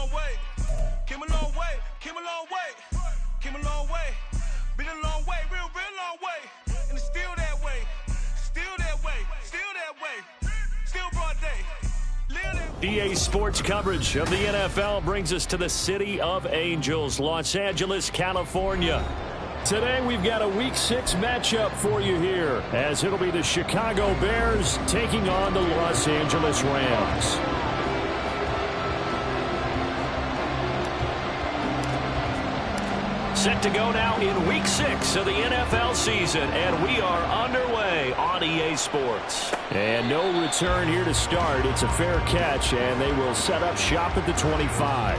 long way. Came a long way. Came a long way. Came a long way. Been a long way. Real long way. And it's still that way. Still that way. Still that way. Still broad day. EA Sports coverage of the NFL brings us to the City of Angels, Los Angeles, California. Today we've got a Week 6 matchup for you here, as it'll be the Chicago Bears taking on the Los Angeles Rams. Set to go now in Week 6 of the NFL season, and we are underway on EA Sports. And no return here to start. It's a fair catch, and they will set up shop at the 25.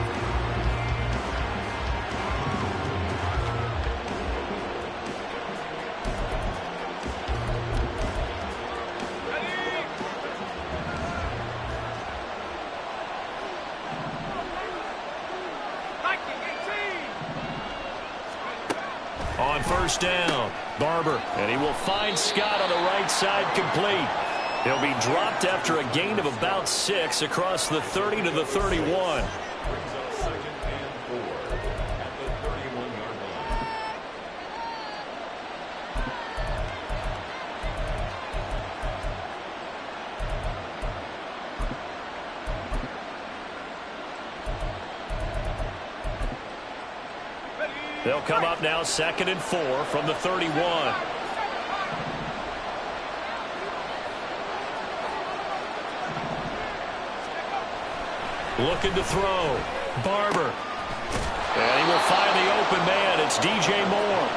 On first down, Barber, and he will find Scott on the right side complete. He'll be dropped after a gain of about 6 across the 30 to the 31. They'll come up now 2nd and 4 from the 31. Looking to throw. Barber. And he will find the open man. It's DJ Moore.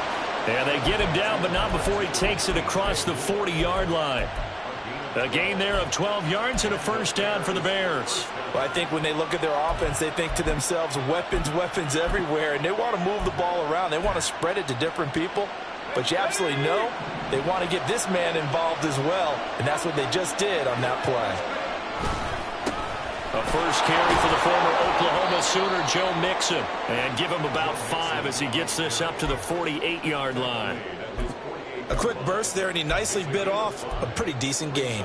And they get him down, but not before he takes it across the 40-yard line. A gain there of 12 yards and a first down for the Bears. Well, I think when they look at their offense, they think to themselves, weapons, weapons everywhere, and they want to move the ball around. They want to spread it to different people. But you absolutely know they want to get this man involved as well, and that's what they just did on that play. A first carry for the former Oklahoma Sooner, Joe Mixon. And give him about 5 as he gets this up to the 48-yard line. A quick burst there, and he nicely bit off a pretty decent gain.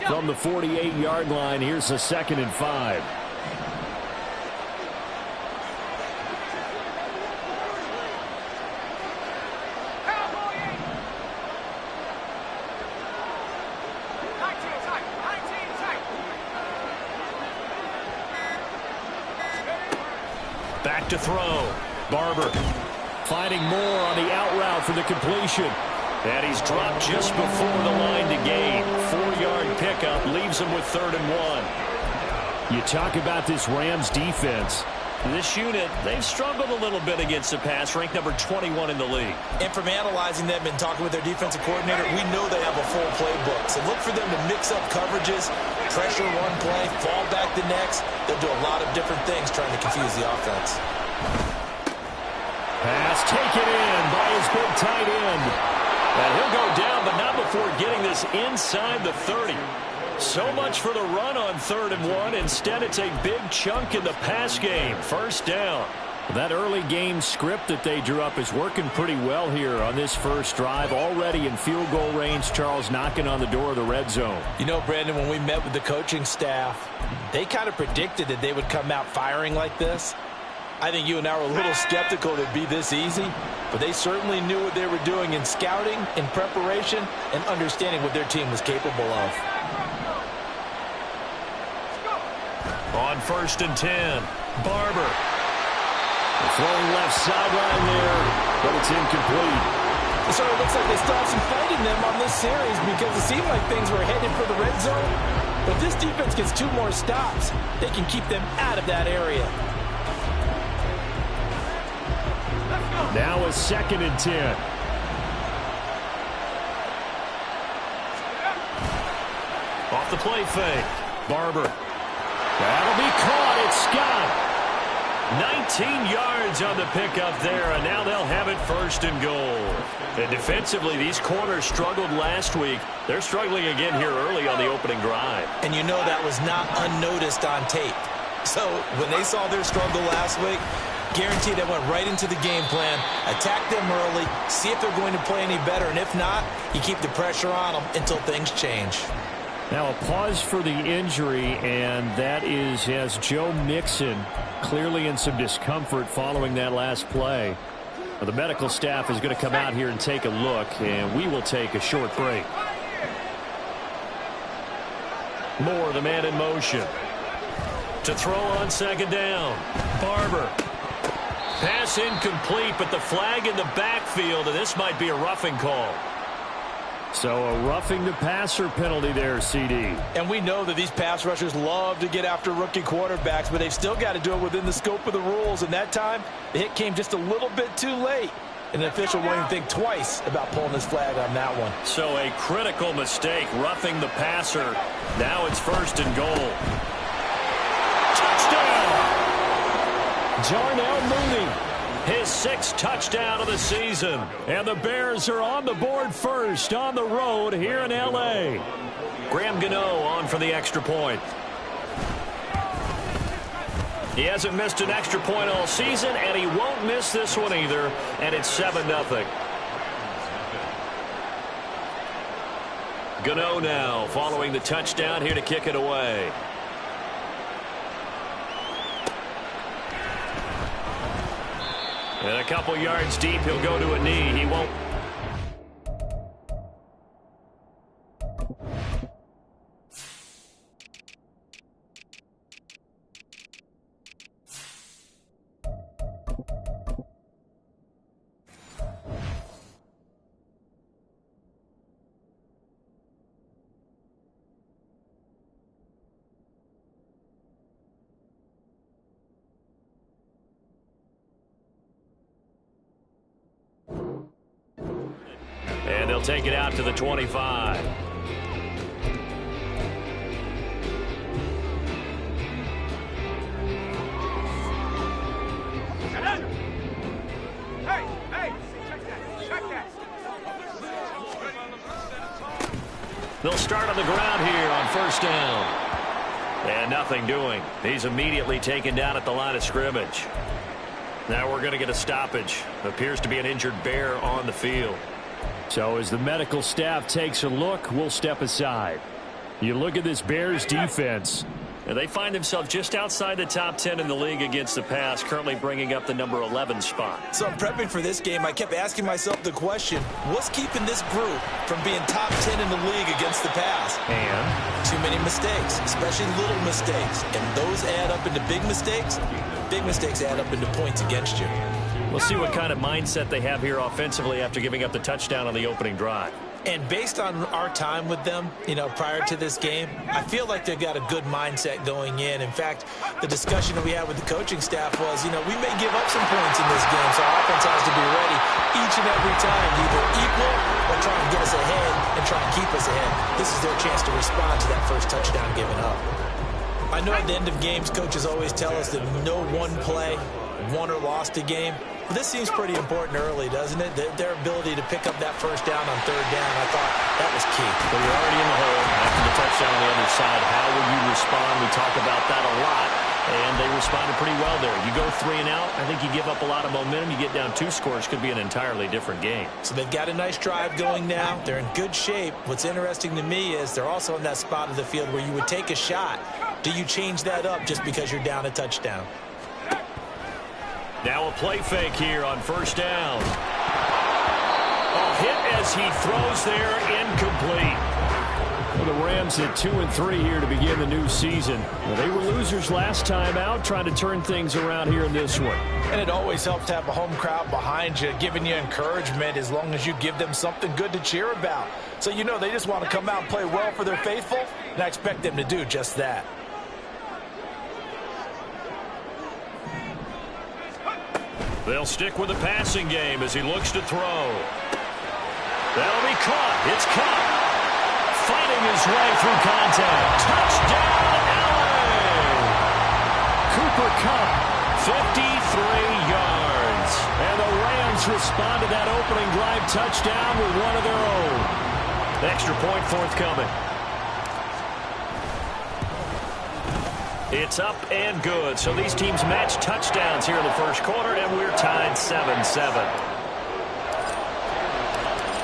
From the 48-yard line, here's a 2nd and 5. Back to throw. Barber finding Moore on the out route for the completion. And he's dropped just before the line to gain. 4-yard pickup leaves him with 3rd and 1. You talk about this Rams defense. This unit, they've struggled a little bit against the pass, ranked number 21 in the league. And from analyzing them and talking with their defensive coordinator, we know they have a full playbook. So look for them to mix up coverages, pressure one play, fall back the next. They'll do a lot of different things trying to confuse the offense. Pass taken in by his big tight end. And he'll go down, but not before getting this inside the 30. So much for the run on 3rd and 1. Instead, it's a big chunk in the pass game. First down. That early game script that they drew up is working pretty well here on this first drive. Already in field goal range, Charles, knocking on the door of the red zone. You know, Brandon, when we met with the coaching staff, they kind of predicted that they would come out firing like this. I think you and I were a little skeptical that it'd be this easy, but they certainly knew what they were doing in scouting, in preparation, and understanding what their team was capable of. On 1st and 10, Barber. Throwing left sideline there, but it's incomplete. So it looks like they still have some fight in them on this series because it seemed like things were headed for the red zone. But if this defense gets 2 more stops, they can keep them out of that area. Now a 2nd and 10. Off the play fake. Barber. That'll be caught. It's Scott. 19 yards on the pickup there, and now they'll have it 1st and goal. And defensively, these corners struggled last week. They're struggling again here early on the opening drive. And you know that was not unnoticed on tape. So when they saw their struggle last week, guaranteed they went right into the game plan, attack them early, see if they're going to play any better, and if not, you keep the pressure on them until things change. Now a pause for the injury, and that has Joe Mixon clearly in some discomfort following that last play. Well, the medical staff is going to come out here and take a look, and we will take a short break. Moore, the man in motion. To throw on second down. Barber. Pass incomplete, but the flag in the backfield, and this might be a roughing call. So a roughing the passer penalty there, CD. And we know that these pass rushers love to get after rookie quarterbacks, but they've still got to do it within the scope of the rules. And that time, the hit came just a little bit too late. And the official won't even think twice about pulling his flag on that one. So a critical mistake, roughing the passer. Now it's 1st and goal. Touchdown! Jarnell Mooney. His 6th touchdown of the season. And the Bears are on the board first on the road here in L.A. Graham Gano on for the extra point. He hasn't missed an extra point all season, and he won't miss this one either, and it's 7-0. Gano now following the touchdown here to kick it away. And a couple yards deep, he'll go to a knee. He won't. And they'll take it out to the 25. They'll start on the ground here on 1st down. And nothing doing. He's immediately taken down at the line of scrimmage. Now we're going to get a stoppage. Appears to be an injured Bear on the field. So as the medical staff takes a look, we'll step aside. You look at this Bears defense. And they find themselves just outside the top 10 in the league against the pass, currently bringing up the number 11 spot. So I'm prepping for this game. I kept asking myself the question, what's keeping this group from being top 10 in the league against the pass? And too many mistakes, especially little mistakes. And those add up into big mistakes. Big mistakes add up into points against you. We'll see what kind of mindset they have here offensively after giving up the touchdown on the opening drive. And based on our time with them, prior to this game, I feel like they've got a good mindset going in. In fact, the discussion that we had with the coaching staff was, we may give up some points in this game, so our offense has to be ready each and every time, either equal or try and get us ahead and try and keep us ahead. This is their chance to respond to that first touchdown given up. I know at the end of games, coaches always tell us that no one play won or lost a game. But this seems pretty important early, doesn't it? Their ability to pick up that first down on 3rd down, I thought that was key. Well, you're already in the hole after the touchdown on the other side. How will you respond? We talk about that a lot, and they responded pretty well there. You go 3 and out, I think you give up a lot of momentum. You get down 2 scores, could be an entirely different game. So they've got a nice drive going now. They're in good shape. What's interesting to me is they're also in that spot of the field where you would take a shot. Do you change that up just because you're down a touchdown? Now a play fake here on 1st down. A hit as he throws there, incomplete. Well, the Rams hit 2 and 3 here to begin the new season. Well, they were losers last time out, trying to turn things around here in this one. And it always helps to have a home crowd behind you, giving you encouragement as long as you give them something good to cheer about. So they just want to come out and play well for their faithful, and I expect them to do just that. They'll stick with the passing game as he looks to throw. That'll be caught. It's caught. Fighting his way through contact. Touchdown, LA! Cooper Kupp, 53 yards. And the Rams respond to that opening drive touchdown with one of their own. Extra point forthcoming. It's up and good. So these teams match touchdowns here in the first quarter, and we're tied 7-7.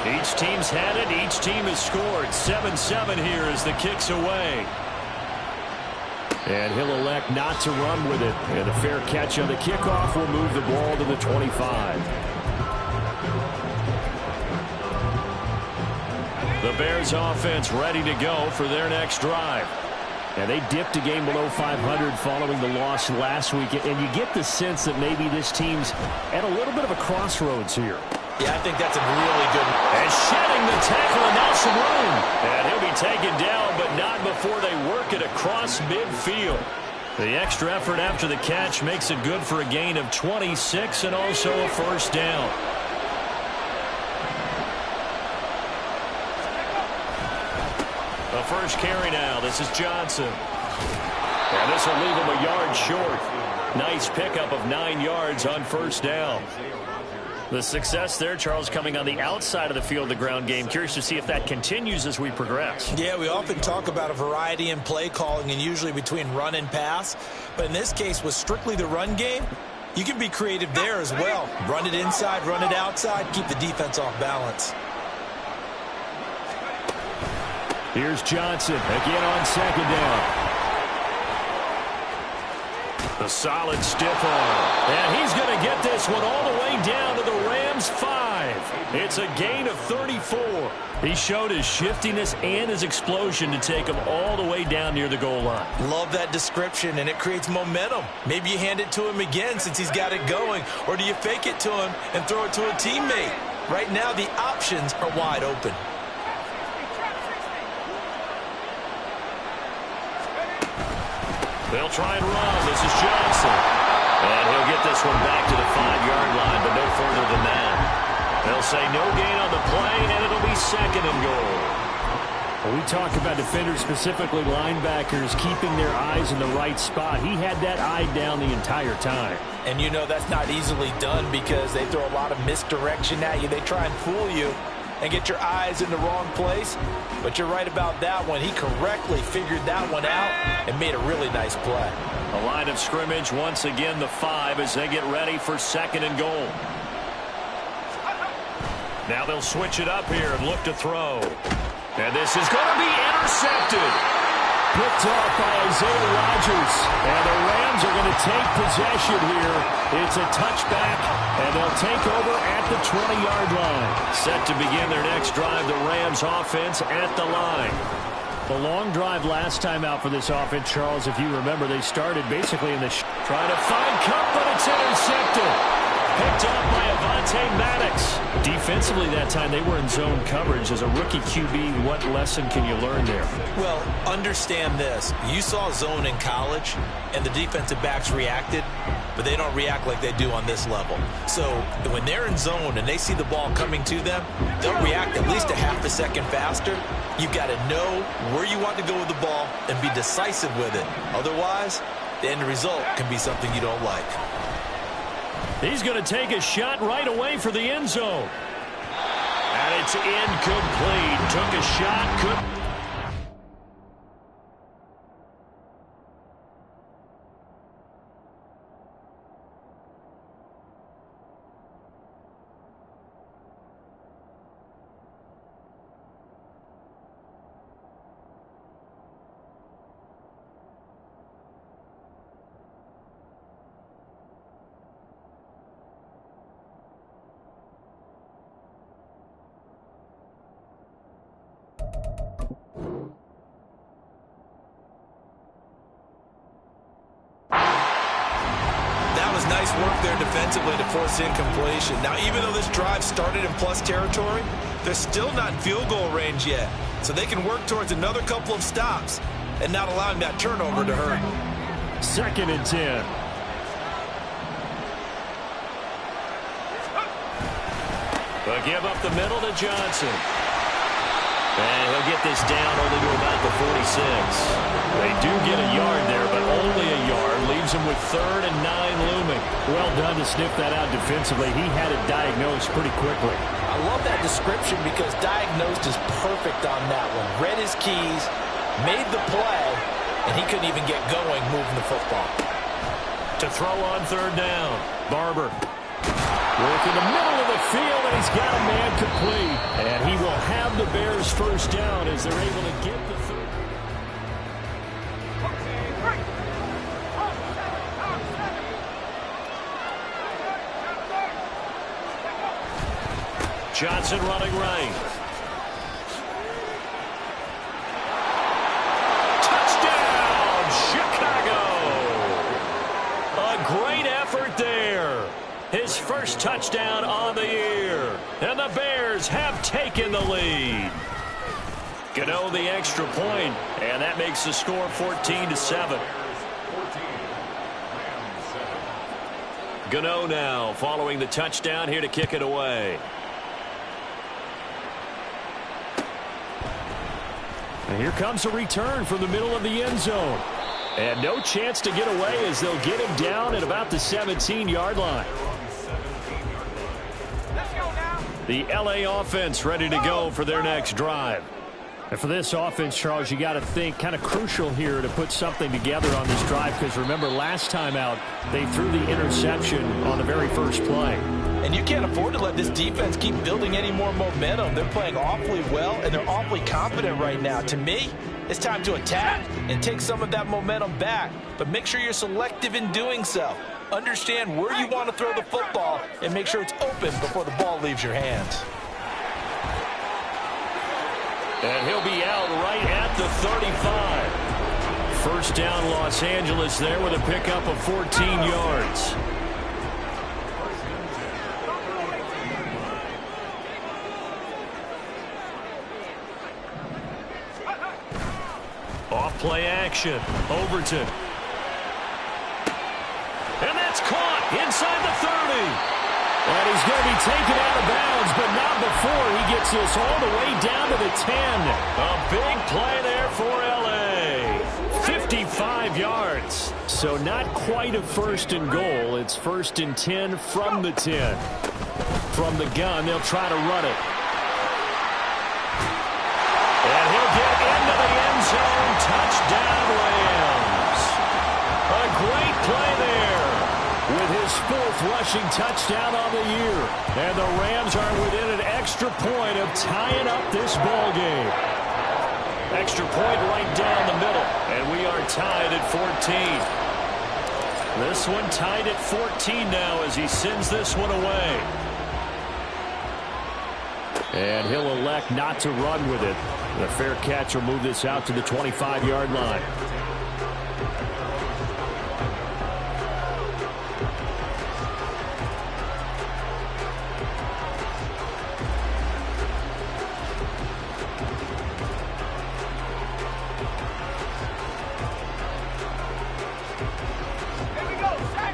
Each team's had it. Each team has scored. 7-7 here as the kick's away. And he'll elect not to run with it. And a fair catch on the kickoff will move the ball to the 25. The Bears offense ready to go for their next drive. And they dipped a game below 500 following the loss last week. And you get the sense that maybe this team's at a little bit of a crossroads here. Yeah, I think that's a really good one. And shedding the tackle, and now some room. And he'll be taken down, but not before they work it across midfield. The extra effort after the catch makes it good for a gain of 26 and also a first down. The first carry now. This is Johnson. And this will leave him a yard short. Nice pickup of 9 yards on first down. The success there, Charles, coming on the outside of the field, the ground game. Curious to see if that continues as we progress. Yeah, we often talk about a variety in play calling and usually between run and pass. But in this case, with strictly the run game, you can be creative there as well. Run it inside, run it outside, keep the defense off balance. Here's Johnson again on second down. The solid stiff arm. And he's going to get this one all the way down to the Rams' 5. It's a gain of 34. He showed his shiftiness and his explosion to take him all the way down near the goal line. Love that description, and it creates momentum. Maybe you hand it to him again since he's got it going, or do you fake it to him and throw it to a teammate? Right now, the options are wide open. They'll try and run. This is Johnson. And he'll get this one back to the 5-yard line, but no further than that. They'll say no gain on the play, and it'll be second and goal. Well, we talk about defenders, specifically linebackers, keeping their eyes in the right spot. He had that eye down the entire time. And you know that's not easily done because they throw a lot of misdirection at you. They try and fool you and get your eyes in the wrong place. But you're right about that one. He correctly figured that one out and made a really nice play. A line of scrimmage, once again the 5 as they get ready for second and goal. Now they'll switch it up here and look to throw. And this is going to be intercepted. Picked off by Isaiah Rodgers. And the Rams are going to take possession here. It's a touchback, and they'll take over at the 20-yard line. Set to begin their next drive, the Rams offense at the line. The long drive last time out for this offense, Charles, if you remember, they started basically in the trying to find Kupp, but it's intercepted. Picked up by Avonte Maddox. Defensively that time, they were in zone coverage. As a rookie QB, what lesson can you learn there? Well, understand this. You saw zone in college, and the defensive backs reacted, but they don't react like they do on this level. So when they're in zone and they see the ball coming to them, they'll react at least a half a second faster. You've got to know where you want to go with the ball and be decisive with it. Otherwise, the end result can be something you don't like. He's going to take a shot right away for the end zone. And it's incomplete. Took a shot, couldn't. Nice work there defensively to force incompletion. Now, even though this drive started in plus territory, they're still not in field goal range yet. So they can work towards another couple of stops and not allowing that turnover to hurt. 2nd and 10. But give up the middle to Johnson. And he'll get this down only to about the 46. They do get a yard there, but only a yard. Leaves him with 3rd and 9 looming. Well done to sniff that out defensively. He had it diagnosed pretty quickly. I love that description because diagnosed is perfect on that one. Read his keys, made the play, and he couldn't even get going moving the football. To throw on 3rd down, Barber. Work in the middle of the the field, and he's got a man complete. And he will have the Bears first down as they're able to get the third. Johnson running right. Touchdown, Chicago! A great effort there. His first touchdown on the year. And the Bears have taken the lead. Gano the extra point, and that makes the score 14-7. Gano now following the touchdown here to kick it away. And here comes a return from the middle of the end zone. And no chance to get away as they'll get him down at about the 17-yard line. The LA offense ready to go for their next drive. And for this offense, Charles, you got to think kind of crucial here to put something together on this drive, because remember last time out they threw the interception on the very first play. And you can't afford to let this defense keep building any more momentum. They're playing awfully well, and they're awfully confident right now. To me, it's time to attack and take some of that momentum back. But make sure you're selective in doing so. Understand where you want to throw the football and make sure it's open before the ball leaves your hands. And he'll be out right at the 35. First down, Los Angeles there with a pickup of 14 yards. Off play action. Overton. And that's caught inside the 30. And he's going to be taken out of bounds, but not before he gets this all the way down to the 10. A big play there for L.A. 55 yards. So not quite a first and goal. It's first and 10 from the 10. From the gun, they'll try to run it. And he'll get into the end zone. Touchdown, Rams. A great play there with his fourth rushing touchdown on the year. And the Rams are within an extra point of tying up this ball game. Extra point right down the middle. And we are tied at 14. This one tied at 14 now as he sends this one away. And he'll elect not to run with it. The fair catch will move this out to the 25-yard line.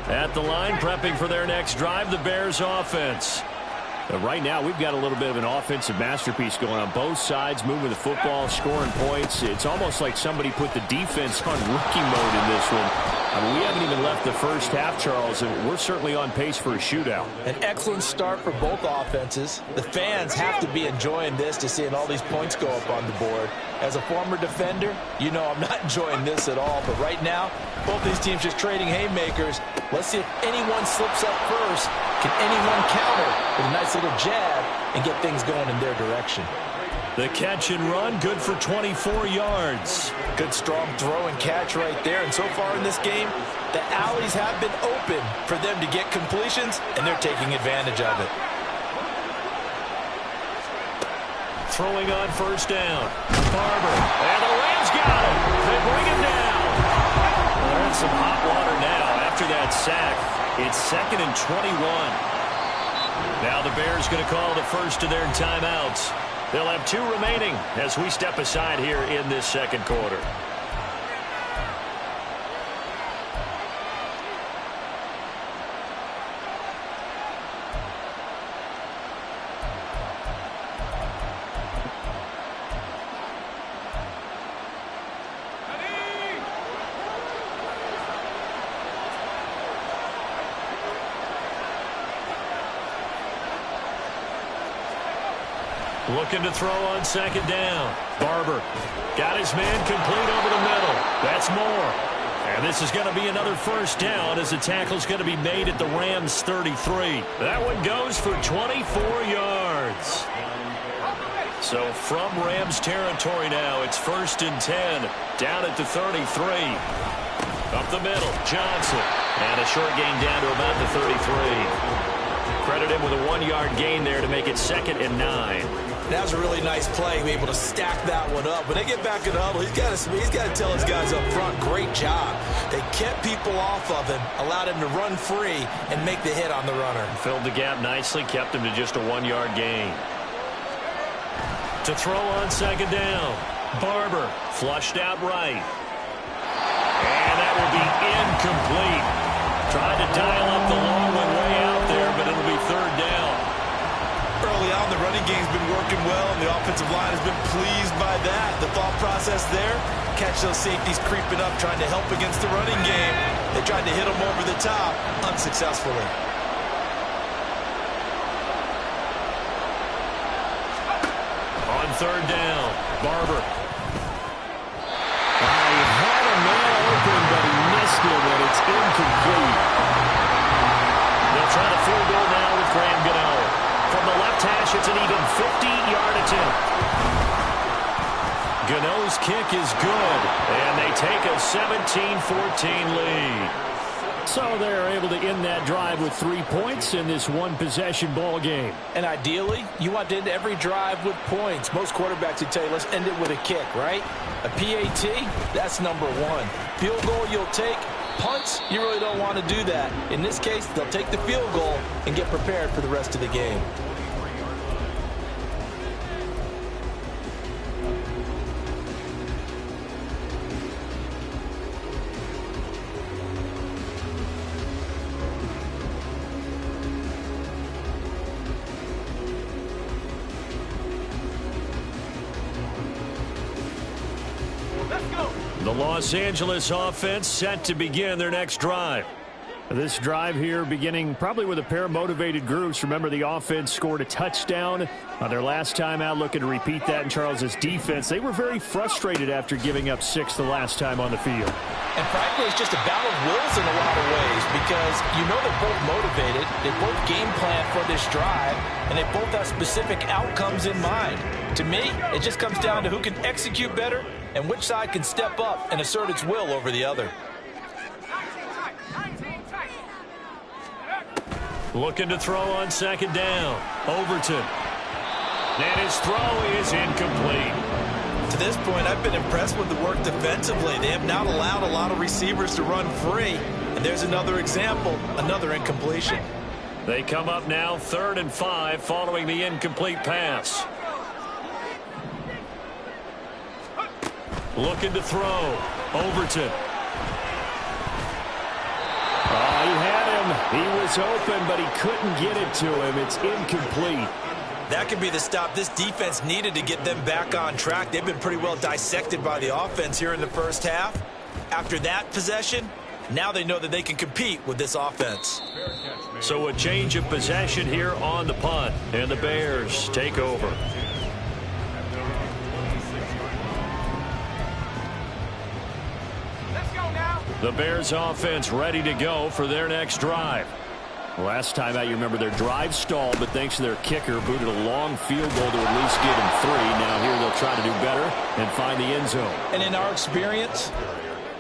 At the line, prepping for their next drive, the Bears offense. Right now, we've got a little bit of an offensive masterpiece going on both sides, moving the football, scoring points. It's almost like somebody put the defense on rookie mode in this one. I mean, we haven't even left the first half, Charles, and we're certainly on pace for a shootout. An excellent start for both offenses. The fans have to be enjoying this to seeing all these points go up on the board. As a former defender, you know I'm not enjoying this at all. But right now, both these teams just trading haymakers. Let's see if anyone slips up first. Can anyone counter with a nice little jab and get things going in their direction? The catch and run, good for 24 yards. Good strong throw and catch right there. And so far in this game, the alleys have been open for them to get completions, and they're taking advantage of it. Throwing on first down. Barber. And the Rams got him. They bring him down. They're in some hot water now after that sack. It's 2nd and 21. Now the Bears going to call the first of their timeouts. They'll have 2 remaining as we step aside here in this second quarter. Looking to throw on second down. Barber got his man complete over the middle. That's Moore. And this is going to be another first down as the tackle's going to be made at the Rams 33. That one goes for 24 yards. So from Rams territory now, it's 1st and 10, down at the 33. Up the middle, Johnson. And a short gain down to about the 33. Credit him with a 1-yard gain there to make it 2nd and 9. That was a really nice play, able to stack that one up. When they get back in the huddle, he's got to tell his guys up front, great job. They kept people off of him, allowed him to run free, and make the hit on the runner. Filled the gap nicely, kept him to just a 1-yard gain. To throw on 2nd down, Barber flushed out right. And that will be incomplete. Tried to dial up the long one way out there, but it'll be 3rd down. Early on, the running game's been working well, and the offensive line has been pleased by that. The thought process there, catch those safeties creeping up, trying to help against the running game. They tried to hit them over the top, unsuccessfully. On 3rd down, Barber. He had a man open, but he missed it, and it's incomplete. They'll try the field goal now with Graham Gano. From the left hash, it's an even 50-yard attempt. Gano's kick is good, and they take a 17-14 lead. So they're able to end that drive with 3 points in this one-possession ball game. And ideally, you want to end every drive with points. Most quarterbacks would tell you, let's end it with a kick, right? A PAT, that's number 1. Field goal you'll take. Punts, you really don't want to do that. In this case, they'll take the field goal and get prepared for the rest of the game. The Los Angeles offense set to begin their next drive. This drive here beginning probably with a pair of motivated groups. Remember, the offense scored a touchdown on their last time out, looking to repeat that in Charles's defense. They were very frustrated after giving up 6 the last time on the field. And frankly, it's just a battle of wills in a lot of ways because you know they're both motivated, they both game plan for this drive, and they both have specific outcomes in mind. To me, it just comes down to who can execute better and which side can step up and assert its will over the other. Looking to throw on 2nd down. Overton. And his throw is incomplete. To this point, I've been impressed with the work defensively. They have not allowed a lot of receivers to run free. And there's another example, another incompletion. They come up now 3rd and 5 following the incomplete pass. Looking to throw. Overton. He had him. He was open, but he couldn't get it to him. It's incomplete. That could be the stop this defense needed to get them back on track. They've been pretty well dissected by the offense here in the first half. After that possession, now they know that they can compete with this offense. So a change of possession here on the punt, and the Bears take over. The Bears offense ready to go for their next drive. Last time out, you remember their drive stalled, but thanks to their kicker, booted a long field goal to at least give them 3. Now here they'll try to do better and find the end zone. And in our experience,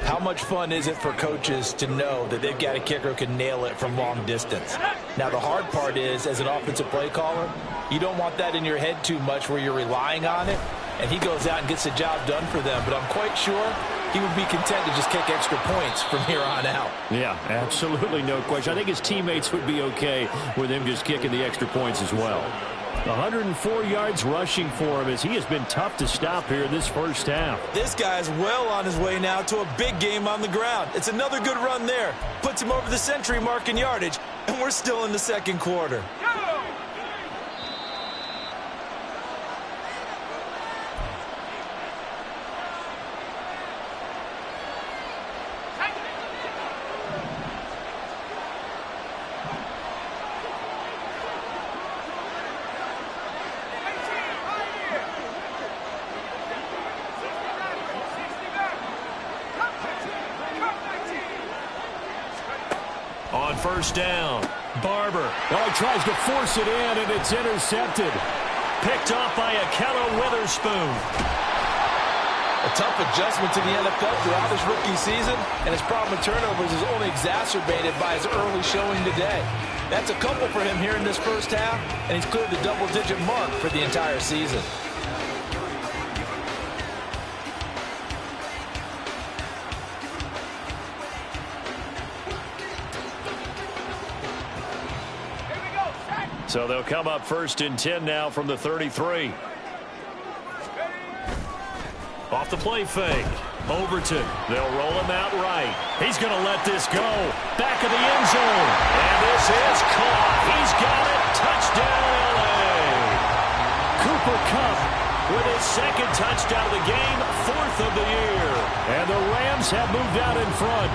how much fun is it for coaches to know that they've got a kicker who can nail it from long distance? Now the hard part is, as an offensive play caller, you don't want that in your head too much where you're relying on it, and he goes out and gets the job done for them. But I'm quite sure he would be content to just kick extra points from here on out. Yeah, absolutely no question. I think his teammates would be okay with him just kicking the extra points as well. 104 yards rushing for him as he has been tough to stop here in this first half. This guy's well on his way now to a big game on the ground. It's another good run there. Puts him over the century mark in yardage, and we're still in the second quarter. first down. Barber. Oh, he tries to force it in, and it's intercepted. Picked off by Ahkello Witherspoon. A tough adjustment to the NFL throughout his rookie season, and his problem with turnovers is only exacerbated by his early showing today. That's a couple for him here in this first half, and he's cleared the double-digit mark for the entire season. So they'll come up 1st and 10 now from the 33. Off the play fake. Overton. They'll roll him out right. He's going to let this go. Back of the end zone. And this is caught. He's got it. Touchdown, L.A. Cooper Kupp with his second touchdown of the game, 4th of the year. And the Rams have moved out in front.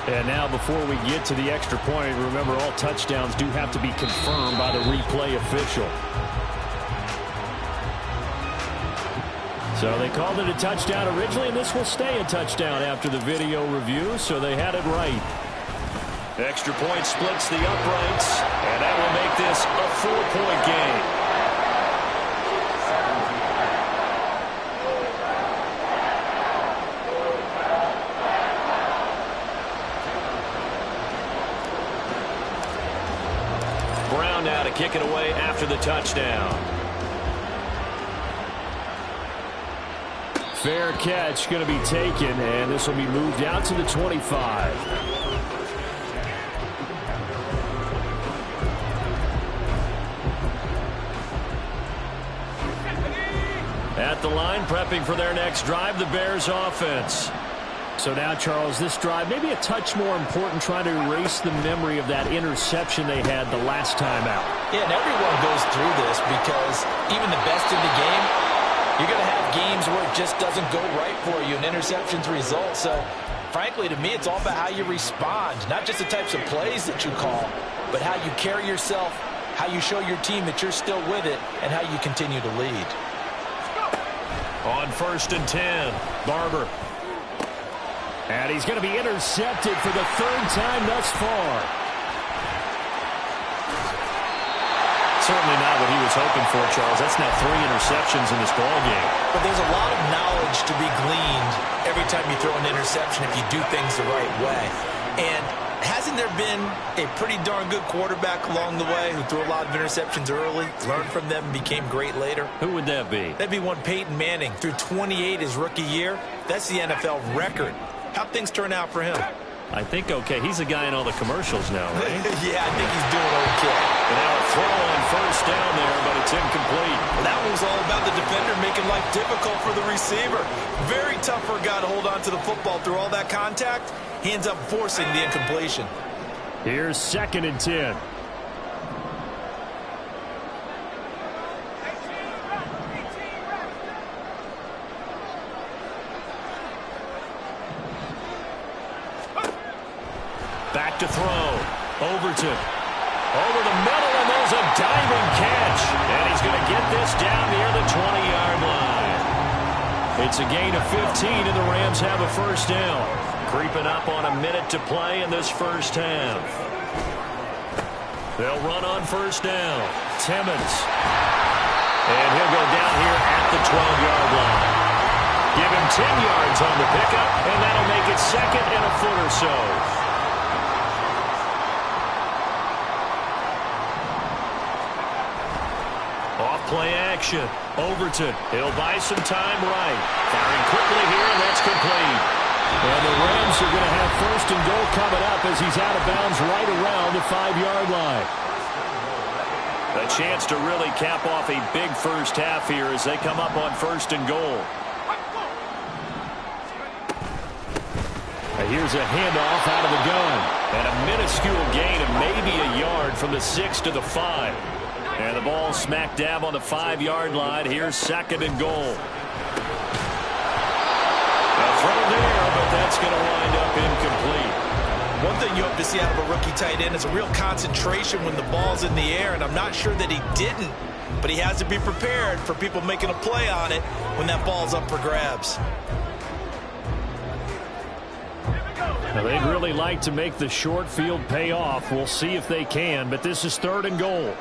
And now before we get to the extra point, remember all touchdowns do have to be confirmed by the replay official. So they called it a touchdown originally, and this will stay a touchdown after the video review, so they had it right. Extra point splits the uprights, and that will make this a 4-point game. Now to kick it away after the touchdown. Fair catch going to be taken, and this will be moved out to the 25. At the line, prepping for their next drive, the Bears offense. So now, Charles, this drive maybe a touch more important, trying to erase the memory of that interception they had the last time out. Yeah, and everyone goes through this because even the best in the game, you're going to have games where it just doesn't go right for you, and interceptions result. So, frankly, to me, it's all about how you respond, not just the types of plays that you call, but how you carry yourself, how you show your team that you're still with it, and how you continue to lead. On 1st and 10, Barber. And he's going to be intercepted for the 3rd time thus far. Certainly not what he was hoping for, Charles. That's now 3 interceptions in this ballgame. But there's a lot of knowledge to be gleaned every time you throw an interception if you do things the right way. And hasn't there been a pretty darn good quarterback along the way who threw a lot of interceptions early, learned from them, and became great later? Who would that be? That'd be one Peyton Manning. Threw 28 his rookie year. That's the NFL record. How'd things turn out for him? I think okay. He's a guy in all the commercials now, right? Yeah, I think he's doing okay. And now a throw on 1st down there, but it's incomplete. Well, that one was all about the defender making life difficult for the receiver. Very tough for a guy to hold on to the football through all that contact. He ends up forcing the incompletion. Here's 2nd and 10. Back to throw. Overton. Over the middle, and there's a diving catch. And he's going to get this down near the 20-yard line. It's a gain of 15, and the Rams have a 1st down. Creeping up on a minute to play in this first half. They'll run on 1st down. Timmons. And he'll go down here at the 12-yard line. Give him 10 yards on the pickup, and that'll make it 2nd and a foot or so. Play action. Overton. He'll buy some time right. Firing quickly here, and that's complete. And the Rams are going to have 1st and goal coming up as he's out of bounds right around the 5-yard line. A chance to really cap off a big first half here as they come up on 1st and goal. And here's a handoff out of the gun. And a minuscule gain of maybe a yard from the 6 to the 5. And the ball smack dab on the 5-yard line. Here's 2nd and goal. A throw there, but that's going to wind up incomplete. One thing you hope to see out of a rookie tight end is a real concentration when the ball's in the air, and I'm not sure that he didn't but he has to be prepared for people making a play on it when that ball's up for grabs. Now, they'd really like to make the short field pay off. We'll see if they can, but this is 3rd and goal.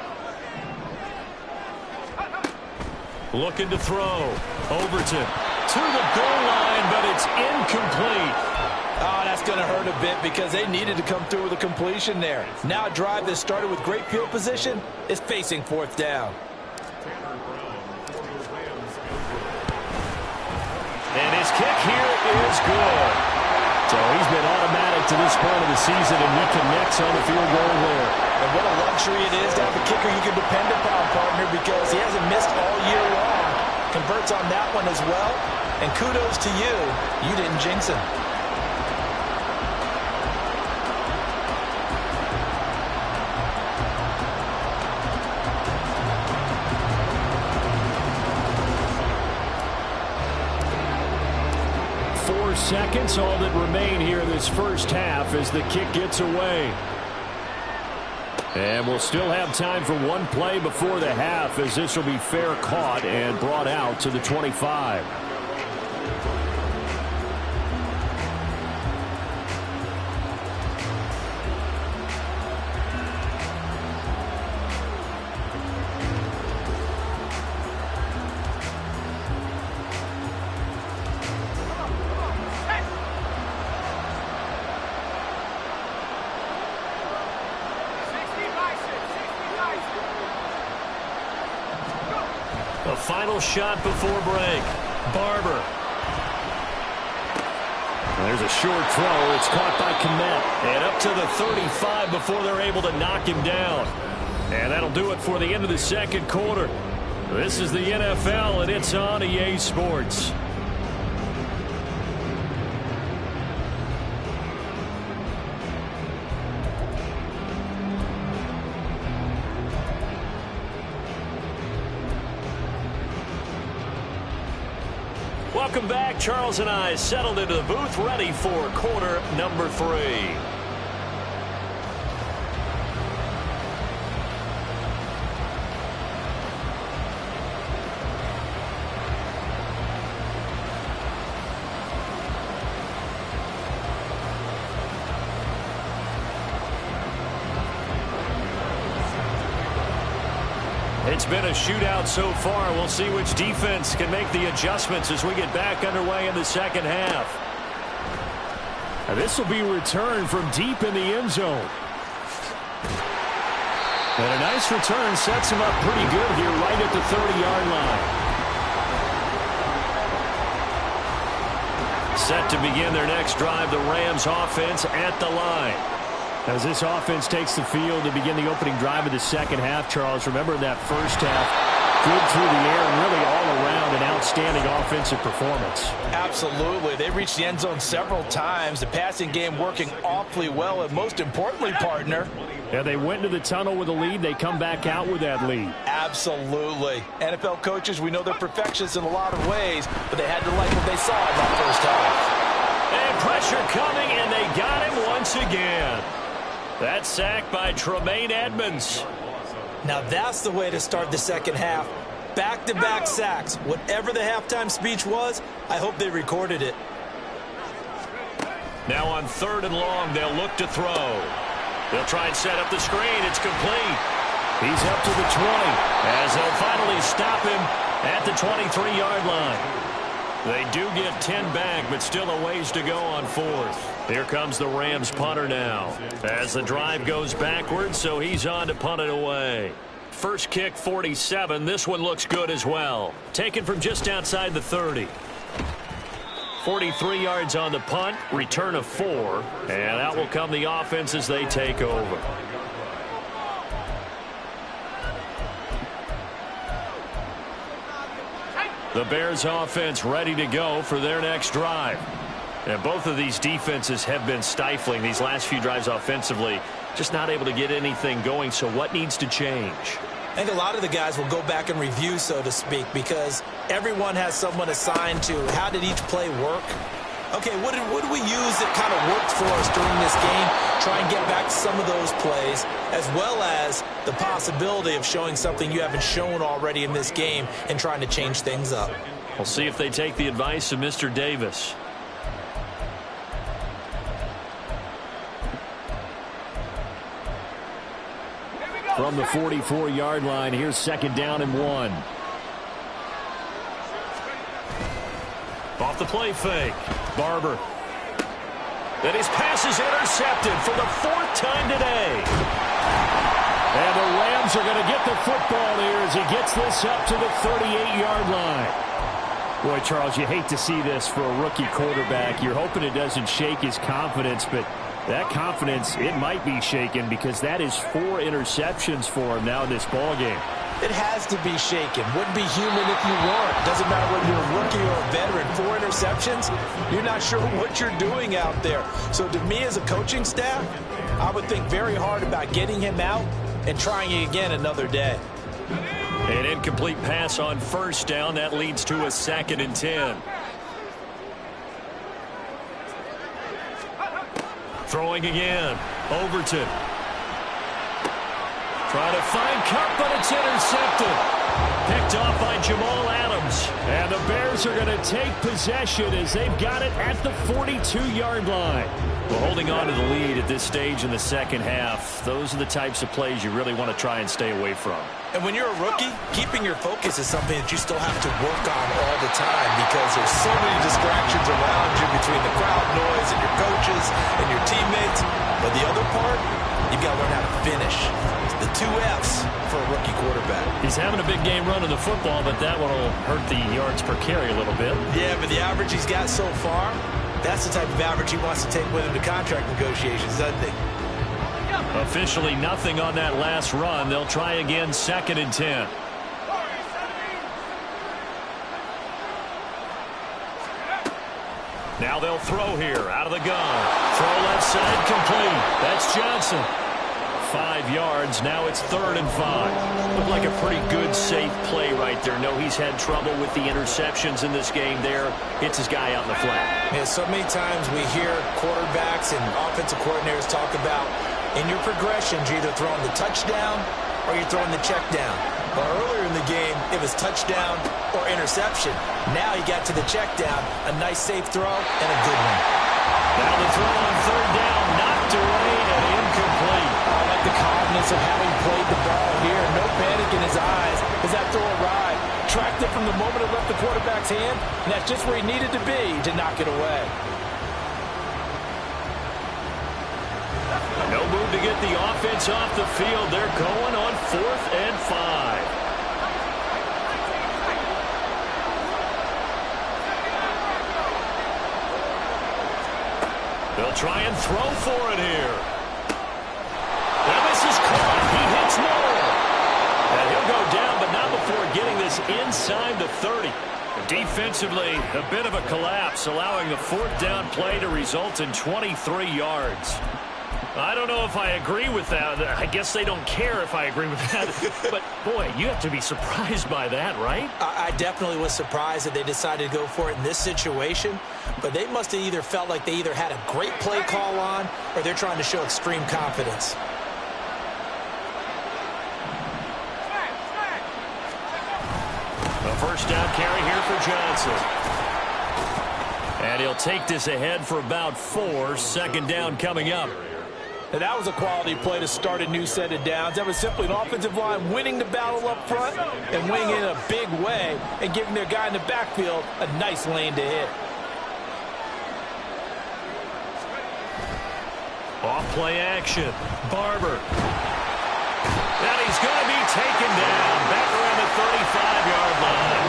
Looking to throw. Overton to the goal line, but it's incomplete. Oh, that's going to hurt a bit because they needed to come through with a completion there. Now a drive that started with great field position is facing 4th down. And his kick here is good. So he's been automatic to this point of the season, and he connects on the field goal there. And what a luxury it is to have a kicker you can depend upon, partner, because he hasn't missed all year long. Converts on that one as well. And kudos to you. You didn't jinx him. Seconds, all that remain here in this first half as the kick gets away. And we'll still have time for one play before the half, as this will be fair caught and brought out to the 25. A final shot before break. Barber. There's a short throw. It's caught by Kmet. And up to the 35 before they're able to knock him down. And that'll do it for the end of the second quarter. This is the NFL, and it's on EA Sports. Welcome back. Charles and I settled into the booth, ready for quarter number 3. It's been a shootout so far. We'll see which defense can make the adjustments as we get back underway in the second half. Now this will be returned from deep in the end zone. And a nice return sets him up pretty good here right at the 30-yard line. Set to begin their next drive, the Rams offense at the line. As this offense takes the field to begin the opening drive of the second half, Charles, remember that first half, good through the air and really all around an outstanding offensive performance. Absolutely. They reached the end zone several times. The passing game working awfully well, and most importantly, partner. Yeah, they went into the tunnel with a lead. They come back out with that lead. Absolutely. NFL coaches, we know they're perfectionists in a lot of ways, but they had to like what they saw in that first half. And pressure coming, and they got him once again. That sack by Tremaine Edmonds. Now that's the way to start the second half. Back-to-back sacks. Whatever the halftime speech was, I hope they recorded it. Now on 3rd and long, they'll look to throw. They'll try and set up the screen. It's complete. He's up to the 20. As they'll finally stop him at the 23-yard line. They do get 10 back, but still a ways to go on 4th. Here comes the Rams punter now. As the drive goes backwards, so he's on to punt it away. First kick, 47. This one looks good as well. Taken from just outside the 30. 43 yards on the punt, return of 4. And out will come the offense as they take over. The Bears offense ready to go for their next drive. And both of these defenses have been stifling these last few drives offensively. Just not able to get anything going. So what needs to change? I think a lot of the guys will go back and review, so to speak, because everyone has someone assigned to how did each play work. Okay, what did we use that kind of worked for us during this game? Try and get back to some of those plays, as well as the possibility of showing something you haven't shown already in this game and trying to change things up. We'll see if they take the advice of Mr. Davis. From the 44-yard line, here's 2nd down and 1. Off the play fake. Barber. And his pass is intercepted for the 4th time today. And the Rams are going to get the football here as he gets this up to the 38-yard line. Boy, Charles, you hate to see this for a rookie quarterback. You're hoping it doesn't shake his confidence, but that confidence, it might be shaken because that is 4 interceptions for him now in this ballgame. It has to be shaken. Wouldn't be human if you weren't. Doesn't matter whether you're a rookie or a veteran. 4 interceptions, you're not sure what you're doing out there. So to me as a coaching staff, I would think very hard about getting him out and trying it again another day. An incomplete pass on 1st down. That leads to a 2nd and 10. Throwing again. Overton. Trying to find Kupp, but it's intercepted. Picked off by Jamal Adams. And the Bears are going to take possession as they've got it at the 42-yard line. Well, holding on to the lead at this stage in the 2nd half, those are the types of plays you really want to try and stay away from. And when you're a rookie, keeping your focus is something that you still have to work on all the time because there's so many distractions around you between the crowd noise and your coaches and your teammates. But the other part, you've got to learn how to finish. It's the 2 F's for a rookie quarterback. He's having a big game running the football, but that one will hurt the yards per carry a little bit. Yeah, but the average he's got so far, that's the type of average he wants to take with him to contract negotiations, doesn't he? Officially nothing on that last run. They'll try again, 2nd and 10. Now they'll throw here, out of the gun. Throw left side, complete. That's Johnson. 5 yards, now it's 3rd and 5. Looked like a pretty good, safe play right there. No, he's had trouble with the interceptions in this game there. Hits his guy out in the flat. Yeah, so many times we hear quarterbacks and offensive coordinators talk about in your progressions, you're either throwing the touchdown or you're throwing the check down. Well, earlier in the game, it was touchdown or interception. Now you got to the check down, a nice safe throw, and a good one. Now the throw on 3rd down, knocked away and incomplete. I like the calmness of having played the ball here. No panic in his eyes as that throw arrived. Tracked it from the moment it left the quarterback's hand, and that's just where he needed to be to knock it away. No move to get the offense off the field. They're going on 4th and 5. They'll try and throw for it here. And this is caught. He hits Moore. And he'll go down, but not before getting this inside the 30. Defensively, a bit of a collapse, allowing the 4th down play to result in 23 yards. I don't know if I agree with that. I guess they don't care if I agree with that. But, boy, you have to be surprised by that, right? I definitely was surprised that they decided to go for it in this situation. But they must have either felt like they either had a great play call on or they're trying to show extreme confidence. A 1st down carry here for Johnson. And he'll take this ahead for about 4. 2nd down coming up. And that was a quality play to start a new set of downs. That was simply an offensive line winning the battle up front and winning it in a big way and giving their guy in the backfield a nice lane to hit. Off play action. Barber. And he's going to be taken down back around the 35-yard line.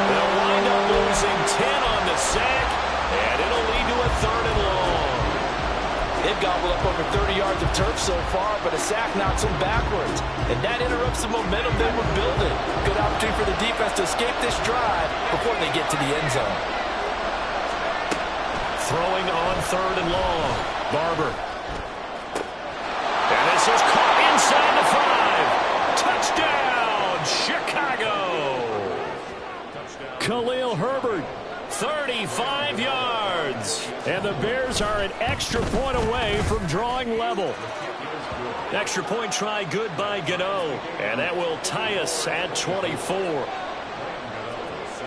They'll wind up losing 10 on the sack, and it'll lead to a 3rd and long. They've gobbled up over 30 yards of turf so far, but a sack knocks them backwards. And that interrupts the momentum they were building. Good opportunity for the defense to escape this drive before they get to the end zone. Throwing on 3rd and long. Barber. And this is caught inside the 5. Touchdown, Chicago. Khalil Herbert. 35 yards. And the Bears are an extra point away from drawing level. Extra point try good by Gano. And that will tie us at 24.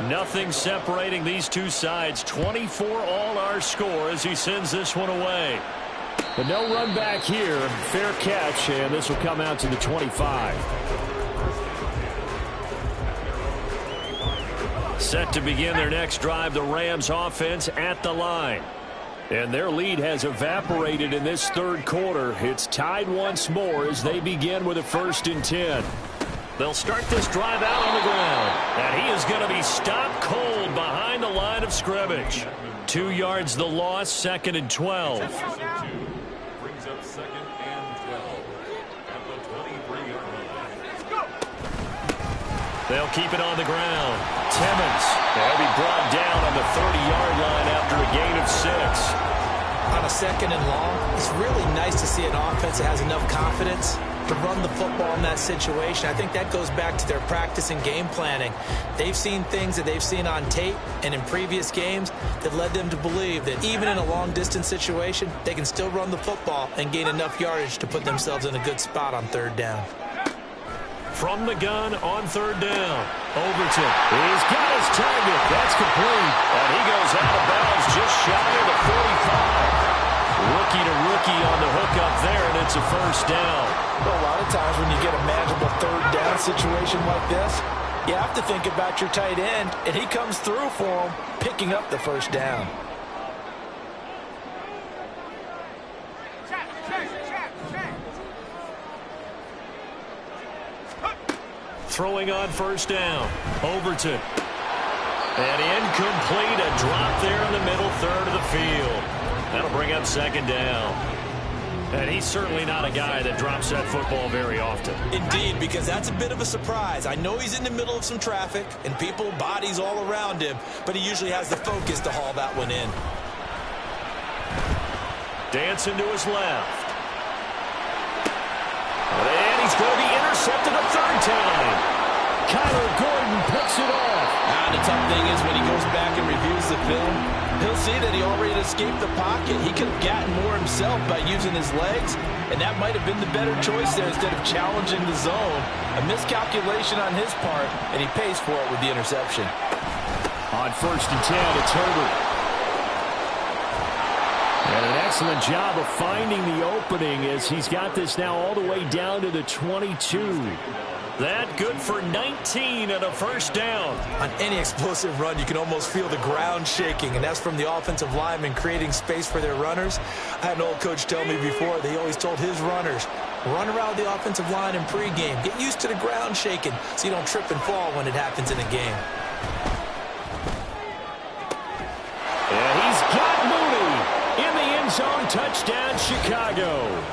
Nothing separating these two sides. 24 all our score as he sends this one away. But no run back here. Fair catch, and this will come out to the 25. Set to begin their next drive, the Rams offense at the line. And their lead has evaporated in this third quarter. It's tied once more as they begin with a 1st and 10. They'll start this drive out on the ground. And he is going to be stopped cold behind the line of scrimmage. 2 yards the loss, 2nd and 12. Brings up 2nd and 12 at the 23-yard line. They'll keep it on the ground. Timmons. They'll be brought down on the 30-yard line after a gain of 6. On a 2nd and long, it's really nice to see an offense that has enough confidence to run the football in that situation. I think that goes back to their practice and game planning. They've seen things that they've seen on tape and in previous games that led them to believe that even in a long-distance situation, they can still run the football and gain enough yardage to put themselves in a good spot on 3rd down. From the gun on 3rd down. Overton. He's got his target. That's complete. And he goes out of bounds just shy of the 45. Rookie to rookie on the hook up there, and it's a 1st down. Well, a lot of times when you get a manageable 3rd down situation like this, you have to think about your tight end, and he comes through for him, picking up the 1st down. Throwing on 1st down. Overton. And incomplete. A drop there in the middle 3rd of the field. That'll bring up 2nd down. And he's certainly not a guy that drops that football very often. Indeed, because that's a bit of a surprise. I know he's in the middle of some traffic and people, bodies all around him, but he usually has the focus to haul that one in. Dancing to his left. And he's going to be intercepted a 3rd time. Kyler Gordon picks it off. The tough thing is when he goes back and reviews the film, he'll see that he already escaped the pocket. He could have gotten more himself by using his legs, and that might have been the better choice there instead of challenging the zone. A miscalculation on his part, and he pays for it with the interception. On 1st and 10, it's Herbert. And an excellent job of finding the opening as he's got this now all the way down to the 22. That good for 19 and a 1st down. On any explosive run, you can almost feel the ground shaking, and that's from the offensive linemen creating space for their runners. I had an old coach tell me before, they always told his runners, run around the offensive line in pregame. Get used to the ground shaking so you don't trip and fall when it happens in a game. And he's got Mooney in the end zone. Touchdown, Chicago.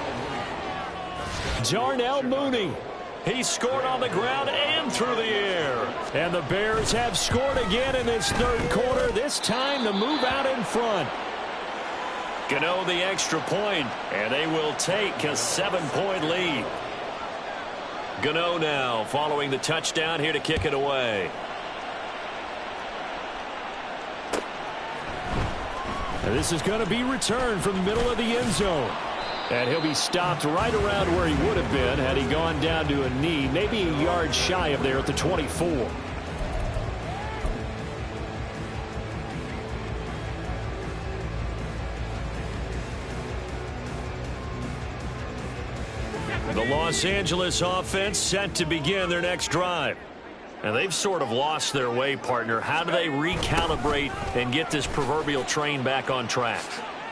Darnell Mooney. He scored on the ground and through the air. And the Bears have scored again in this 3rd quarter. This time to move out in front. Gano the extra point, and they will take a 7-point lead. Gano now following the touchdown here to kick it away. And this is going to be returned from the middle of the end zone. And he'll be stopped right around where he would have been had he gone down to a knee, maybe a yard shy of there at the 24. The Los Angeles offense set to begin their next drive. And they've sort of lost their way, partner. How do they recalibrate and get this proverbial train back on track?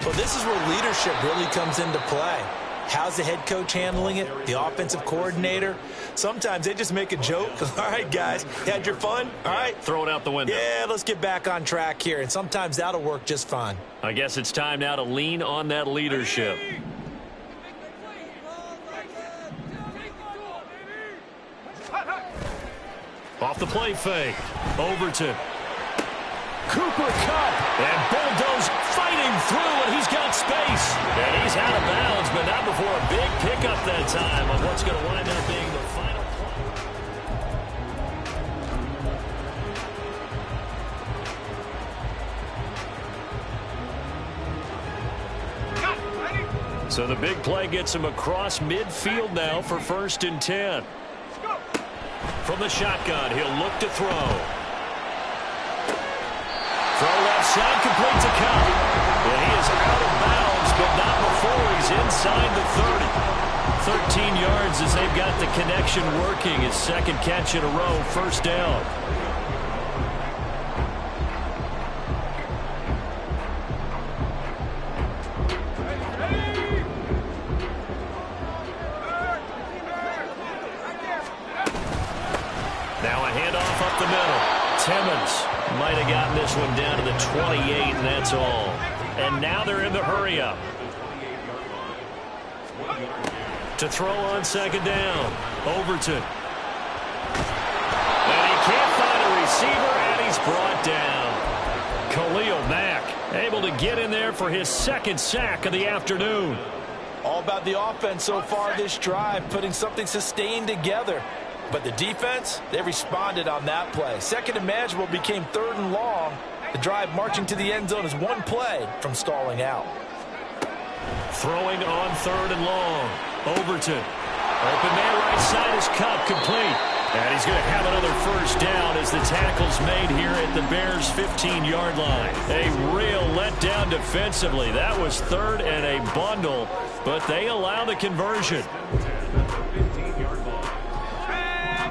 Well, this is where leadership really comes into play. How's the head coach handling it? The offensive coordinator? Sometimes they just make a joke. All right, guys, you had your fun? All right. Throw it out the window. Yeah, let's get back on track here. And sometimes that'll work just fine. I guess it's time now to lean on that leadership. Off the play fake. Overton. Cooper Kupp. And Bulldoze fighting through, and he's got space. And he's out of bounds, but not before a big pickup that time on what's going to wind up being the final play. So the big play gets him across midfield now for 1st and 10. From the shotgun, he'll look to throw. Throw left side, complete to Kupp. And he is out of bounds, but not before he's inside the 30. 13 yards as they've got the connection working. His second catch in a row, 1st down. Now a handoff up the middle. Timmons might have gotten this one down to the 28, and that's all. And now they're in the hurry-up. To throw on 2nd down. Overton. And he can't find a receiver, and he's brought down. Khalil Mack able to get in there for his 2nd sack of the afternoon. All about the offense so far this drive, putting something sustained together. But the defense, they responded on that play. 2nd and manageable became 3rd and long. The drive marching to the end zone is one play from stalling out. Throwing on 3rd and long. Overton. Open man right side is Kupp, complete. And he's going to have another 1st down as the tackle's made here at the Bears' 15-yard line. A real letdown defensively. That was 3rd and a bundle, but they allow the conversion.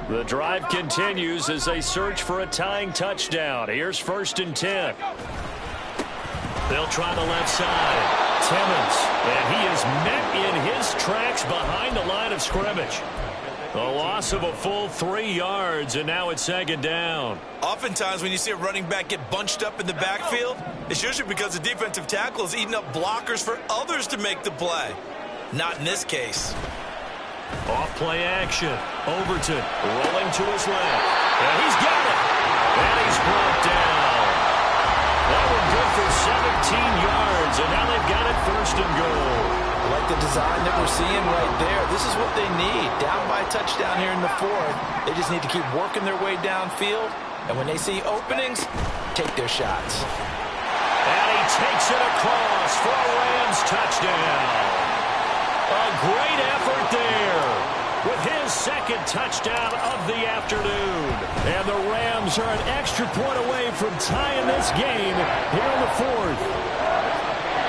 The drive continues as they search for a tying touchdown. Here's 1st and 10. They'll try the left side. Timmons, and he is met in his tracks behind the line of scrimmage. A loss of a full 3 yards, and now it's 2nd down. Oftentimes when you see a running back get bunched up in the backfield, it's usually because the defensive tackle is eating up blockers for others to make the play. Not in this case. Off play action. Overton rolling to his left. And he's got it. And he's brought down. That one good for 17 yards. And now they've got it 1st and goal. I like the design that we're seeing right there. This is what they need. Down by a touchdown here in the 4th. They just need to keep working their way downfield. And when they see openings, take their shots. And he takes it across for a Rams touchdown. A great effort there with his 2nd touchdown of the afternoon. And the Rams are an extra point away from tying this game here in the 4th.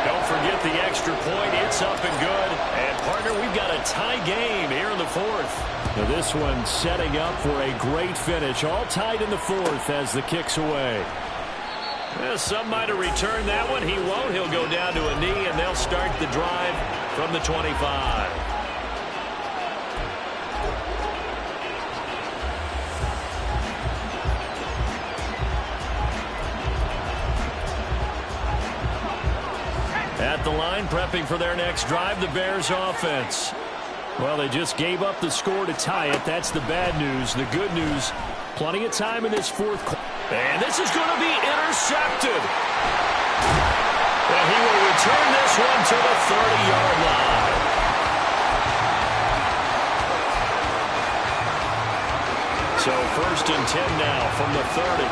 Don't forget the extra point. It's up and good. And, partner, we've got a tie game here in the 4th. Now this one setting up for a great finish. All tied in the 4th as the kick's away. Well, some might have returned that one. He won't. He'll go down to a knee, and they'll start the drive from the 25. At the line, prepping for their next drive, the Bears offense. Well, they just gave up the score to tie it. That's the bad news. The good news, plenty of time in this 4th quarter. And this is going to be intercepted. And he will return this one to the 30-yard line. So 1st and 10 now from the 30.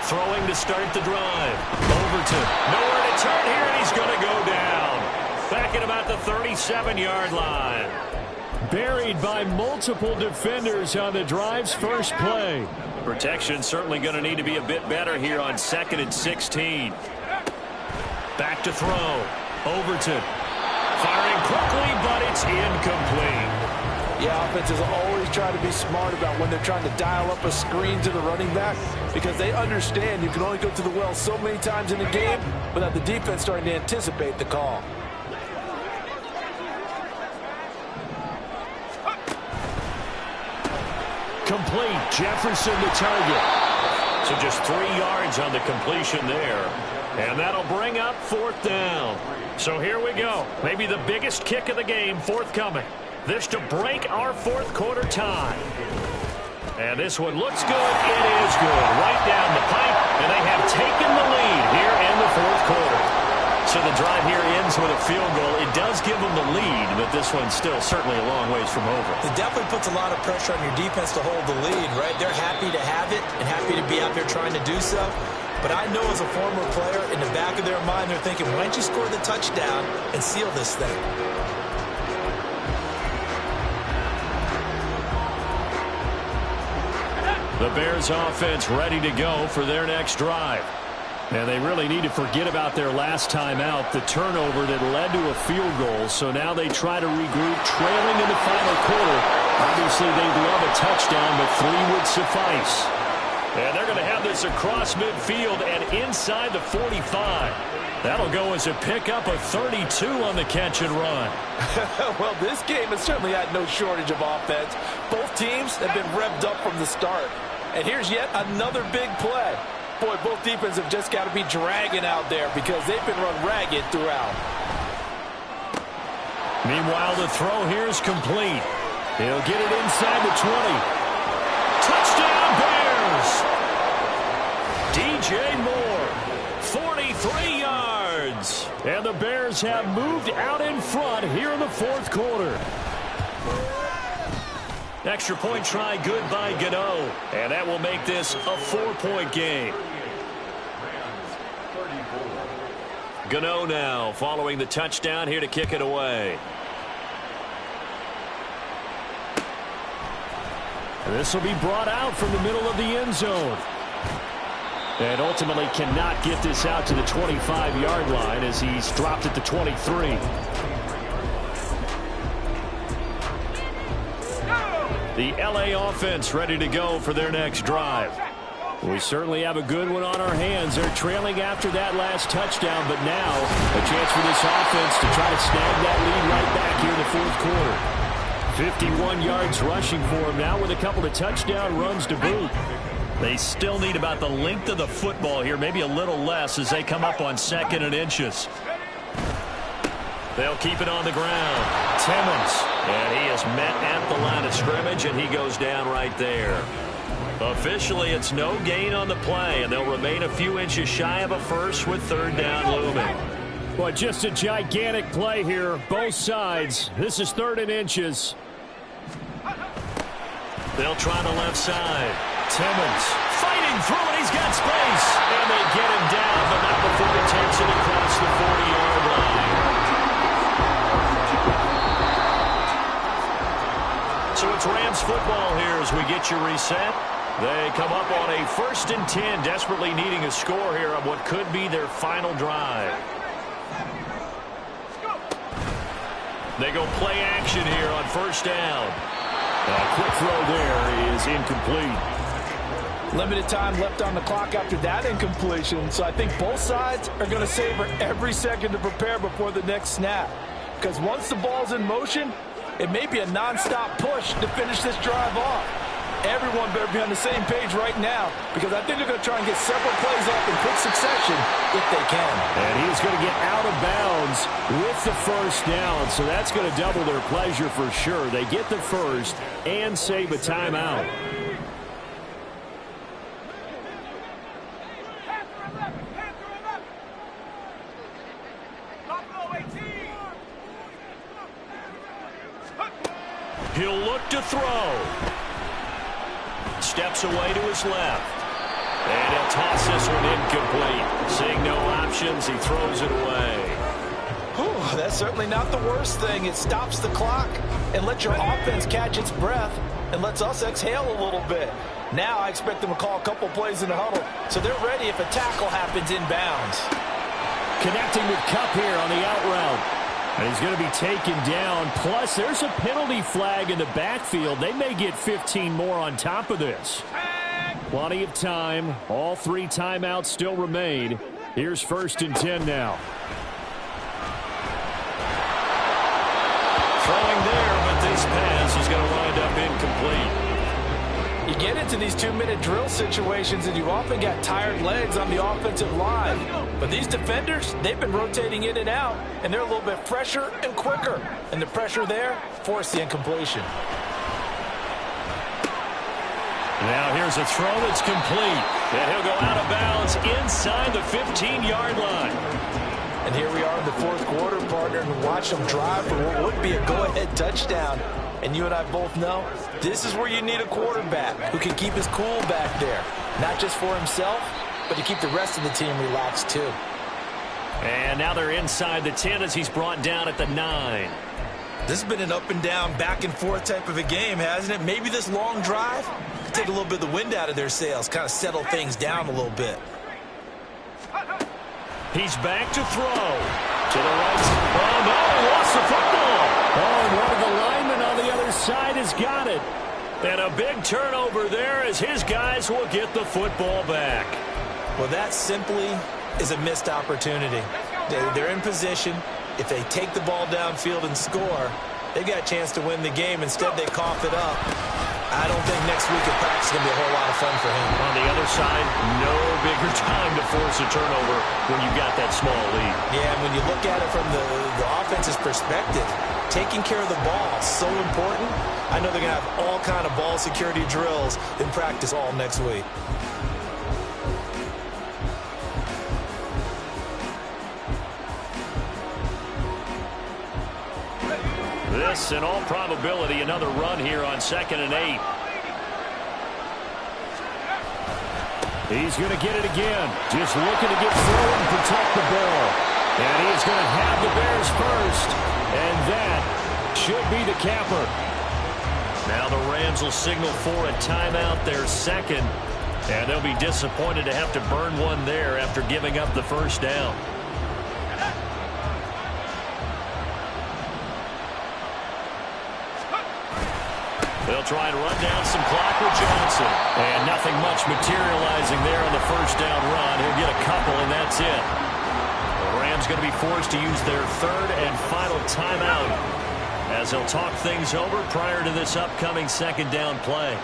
Throwing to start the drive. Overton. Nowhere to turn here, and he's going to go down. Back at about the 37-yard line. Buried by multiple defenders on the drive's first play. Protection certainly going to need to be a bit better here on 2nd and 16. Back to throw. Overton. Firing quickly, but it's incomplete. Yeah, offenses always try to be smart about when they're trying to dial up a screen to the running back because they understand you can only go to the well so many times in a game without the defense starting to anticipate the call. Complete. Jefferson the target. So just 3 yards on the completion there. And that'll bring up 4th down. So here we go. Maybe the biggest kick of the game forthcoming. This to break our 4th quarter tie. And this one looks good. It is good. Right down the pipe. And they have taken the lead here in the 4th quarter. So the drive here ends with a field goal. It does give them the lead, but this one's still certainly a long ways from over. It definitely puts a lot of pressure on your defense to hold the lead, right? They're happy to have it and happy to be out there trying to do so. But I know as a former player, in the back of their mind, they're thinking, why don't you score the touchdown and seal this thing? The Bears offense ready to go for their next drive. And they really need to forget about their last time out, the turnover that led to a field goal. So now they try to regroup, trailing in the final quarter. Obviously, they'd love a touchdown, but 3 would suffice. And they're going to have this across midfield and inside the 45. That'll go as a pickup of 32 on the catch and run. Well, this game has certainly had no shortage of offense. Both teams have been revved up from the start. And here's yet another big play. Boy, both defenses have just got to be dragging out there because they've been run ragged throughout. Meanwhile, the throw here is complete. He'll get it inside the 20. Touchdown, Bears! DJ Moore, 43 yards. And the Bears have moved out in front here in the fourth quarter. Extra point try good by Gano. And that will make this a 4-point game. Gano now following the touchdown here to kick it away. And this will be brought out from the middle of the end zone. And ultimately cannot get this out to the 25-yard line as he's dropped at the 23. The LA offense ready to go for their next drive. We certainly have a good one on our hands. They're trailing after that last touchdown, but now a chance for this offense to try to snag that lead right back here in the fourth quarter. 51 yards rushing for him now with a couple of touchdown runs to boot. They still need about the length of the football here, maybe a little less as they come up on 2nd and inches. They'll keep it on the ground. Timmons, and he is met at the line of scrimmage, and he goes down right there. Officially, it's no gain on the play, and they'll remain a few inches shy of a first with 3rd down looming. Well, just a gigantic play here, both sides. This is 3rd and inches. They'll try the left side. Timmons fighting through it. He's got space. And they get him down, but not before he takes it across the 40-yard line. So it's Rams football here as we get you reset. They come up on a 1st and 10, desperately needing a score here on what could be their final drive. They go play action here on 1st down. A quick throw there is incomplete. Limited time left on the clock after that incompletion, so I think both sides are going to savor every second to prepare before the next snap. Because once the ball's in motion, it may be a nonstop push to finish this drive off. Everyone better be on the same page right now because I think they're going to try and get several plays off in quick succession if they can. And he is going to get out of bounds with the 1st down, so that's going to double their pleasure for sure. They get the first and save a timeout. He'll look to throw. Steps away to his left. And he'll toss this one incomplete. Seeing no options, he throws it away. Whew, that's certainly not the worst thing. It stops the clock and lets your offense catch its breath and lets us exhale a little bit. Now I expect them to call a couple plays in the huddle so they're ready if a tackle happens inbounds. Connecting with Kupp here on the out route. And he's going to be taken down. Plus, there's a penalty flag in the backfield. They may get 15 more on top of this. Plenty of time. All 3 timeouts still remain. Here's 1st and 10 now. Throwing there, but this pass is going to wind up incomplete. You get into these 2-minute drill situations and you often got tired legs on the offensive line. But these defenders, they've been rotating in and out, and they're a little bit fresher and quicker. And the pressure there forced the incompletion. Now here's a throw that's complete. And he'll go out of bounds inside the 15-yard line. And here we are in the fourth quarter, partner, and watch them drive for what would be a go-ahead touchdown. And you and I both know this is where you need a quarterback who can keep his cool back there, not just for himself, but to keep the rest of the team relaxed too. And now they're inside the 10 as he's brought down at the 9. This has been an up and down, back and forth type of a game, hasn't it? Maybe this long drive could take a little bit of the wind out of their sails, kind of settle things down a little bit. He's back to throw. To the right. Oh, no, lost the football. Oh, and one of the linemen on the other side has got it. And a big turnover there as his guys will get the football back. Well, that simply is a missed opportunity. They're in position. If they take the ball downfield and score, they got a chance to win the game. Instead, they cough it up. I don't think next week at practice is going to be a whole lot of fun for him. On the other side, no bigger time to force a turnover when you've got that small lead. Yeah, and when you look at it from the offense's perspective, taking care of the ball is so important. I know they're going to have all kind of ball security drills in practice all next week. This, in all probability, another run here on 2nd and 8. He's going to get it again. Just looking to get forward and protect the ball. And he's going to have the Bears first. And that should be the capper. Now the Rams will signal for a timeout, their second. And they'll be disappointed to have to burn one there after giving up the first down. They'll try and run down some clock with Johnson. And nothing much materializing there on the first down run. He'll get a couple, and that's it. The Rams going to be forced to use their third and final timeout as they'll talk things over prior to this upcoming second down play.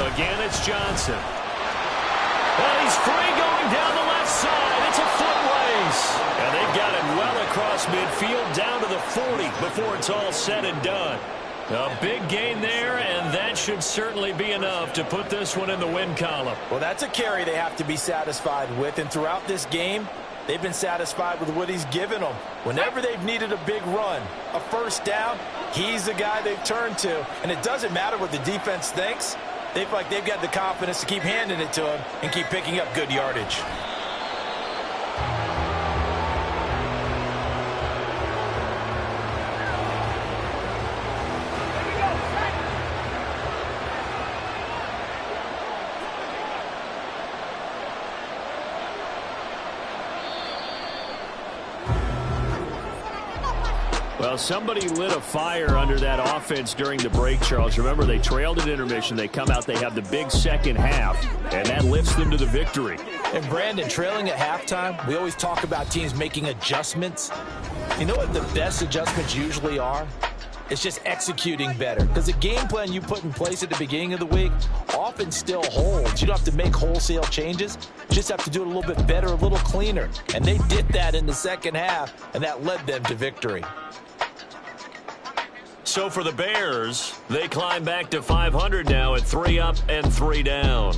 Again, it's Johnson. And he's free going down the left side. It's a foot race. And they've got it well across midfield down to the 40 before it's all said and done. A big gain there, and that should certainly be enough to put this one in the win column. Well, that's a carry they have to be satisfied with. And throughout this game, they've been satisfied with what he's given them. Whenever they've needed a big run, a first down, he's the guy they've turned to. And it doesn't matter what the defense thinks. They feel like they've got the confidence to keep handing it to him and keep picking up good yardage. Well, somebody lit a fire under that offense during the break, Charles. Remember, they trailed at intermission. They come out, they have the big second half, and that lifts them to the victory. And, Brandon, trailing at halftime, we always talk about teams making adjustments. You know what the best adjustments usually are? It's just executing better. Because the game plan you put in place at the beginning of the week often still holds. You don't have to make wholesale changes. You just have to do it a little bit better, a little cleaner. And they did that in the second half, and that led them to victory. So for the Bears, they climb back to 500 now at 3 up and 3 down.